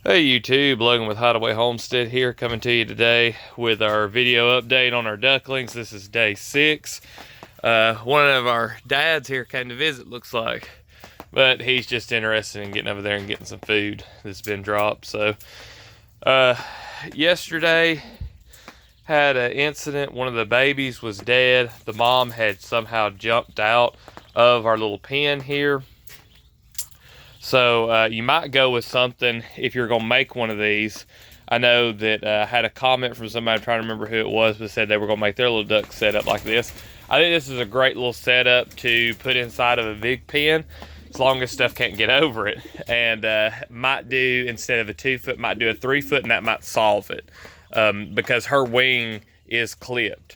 Hey YouTube, Logan with Hideaway Homestead here, coming to you today with our video update on our ducklings. This is day 6. One of our dads here came to visit, looks like, but he's just interested in getting over there and getting some food that's been dropped. So yesterday had an incident. One of the babies was dead. The mom had somehow jumped out of our little pen here. So you might go with something if you're going to make one of these. I know that I had a comment from somebody, I'm trying to remember who it was, but said they were going to make their little duck setup like this. I think this is a great little setup to put inside of a big pen, as long as stuff can't get over it. And might do, instead of a 2-foot, might do a 3-foot, and that might solve it. Because her wing is clipped.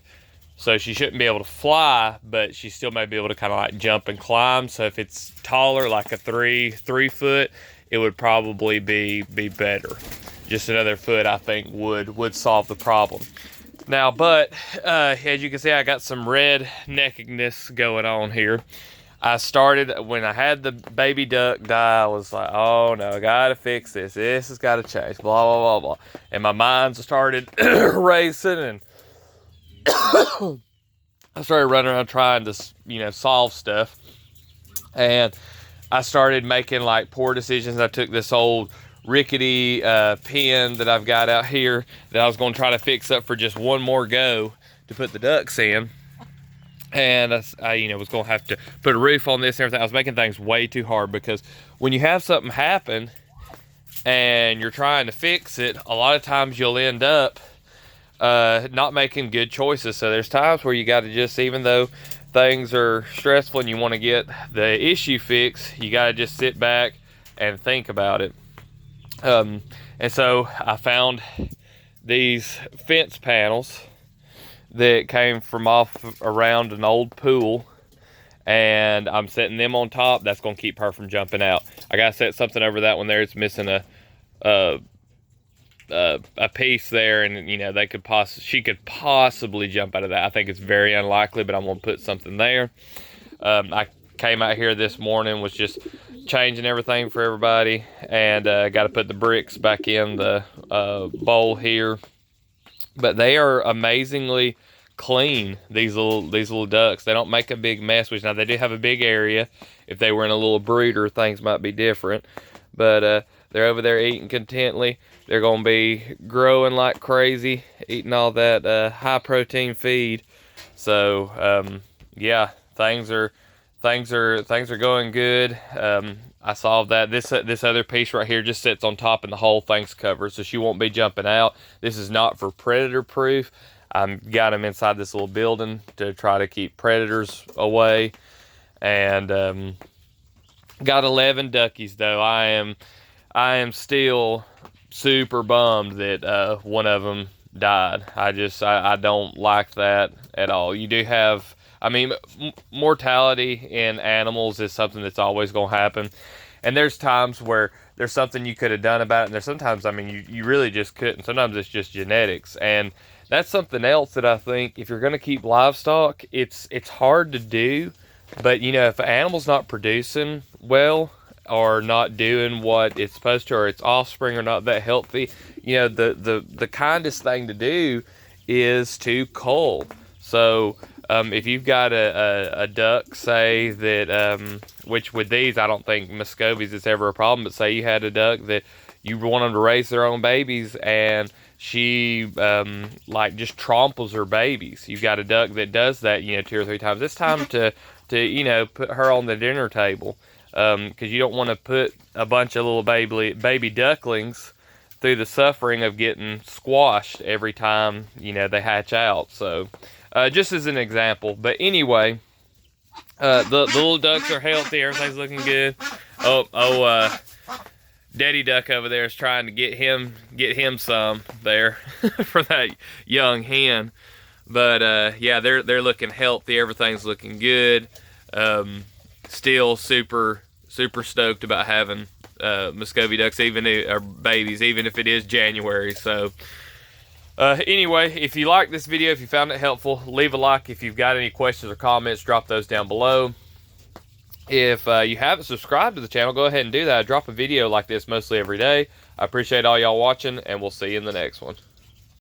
So she shouldn't be able to fly, but she still may be able to kind of like jump and climb. So if it's taller, like a 3-foot, it would probably be better. Just another foot, I think, would solve the problem. Now, but as you can see, I got some red neckedness going on here. I started, when I had the baby duck die, I was like, oh no, I gotta fix this. This has got to change, blah, blah, blah, blah. And my mind started racing, and I started running around trying to, solve stuff. And I started making like poor decisions. I took this old rickety pen that I've got out here that I was going to try to fix up for just one more go to put the ducks in. And I was going to have to put a roof on this and everything. I was making things way too hard, because when you have something happen and you're trying to fix it, a lot of times you'll end up not making good choices. So there's times where you got to just, even though things are stressful and you want to get the issue fixed, you got to just sit back and think about it. And so I found these fence panels that came from off around an old pool, and I'm setting them on top. That's going to keep her from jumping out. I got to set something over that one there. It's missing a piece there, and she could possibly jump out of that. I think it's very unlikely, but I'm gonna put something there. I came out here this morning, was just changing everything for everybody, and got to put the bricks back in the bowl here. But they are amazingly clean, these little ducks. They don't make a big mess, which now they do have a big area. If they were in a little brooder, things might be different, but they're over there eating contently. They're going to be growing like crazy, eating all that high protein feed. So yeah, things are going good. I solved that. This other piece right here just sits on top, and the whole thing's covered, so she won't be jumping out. This is not for predator proof. Got them inside this little building to try to keep predators away. And got 11 duckies though. I am still super bummed that one of them died. I don't like that at all. You do have, mortality in animals is something that's always going to happen. And there's times where there's something you could have done about it, and there's sometimes, you really just couldn't. Sometimes it's just genetics. And that's something else that I think, if you're going to keep livestock, it's hard to do. But, if an animal's not producing well, or not doing what it's supposed to, or its offspring are not that healthy, the kindest thing to do is to cull. So if you've got a duck, say that, which with these, I don't think Muscovies is ever a problem, but say you had a duck that you want them to raise their own babies, and she just tramples her babies. You've got a duck that does that, 2 or 3 times. It's time to put her on the dinner table. Because you don't want to put a bunch of little baby ducklings through the suffering of getting squashed every time, they hatch out. So, just as an example. But anyway, the little ducks are healthy. Everything's looking good. Daddy Duck over there is trying to get him some there for that young hen. But, yeah, they're looking healthy. Everything's looking good. Still super stoked about having Muscovy ducks, or babies, even if it is January. So anyway, if you like this video, if you found it helpful, leave a like. If you've got any questions or comments, drop those down below. If you haven't subscribed to the channel, go ahead and do that. I drop a video like this mostly every day. I appreciate all y'all watching, and we'll see you in the next one.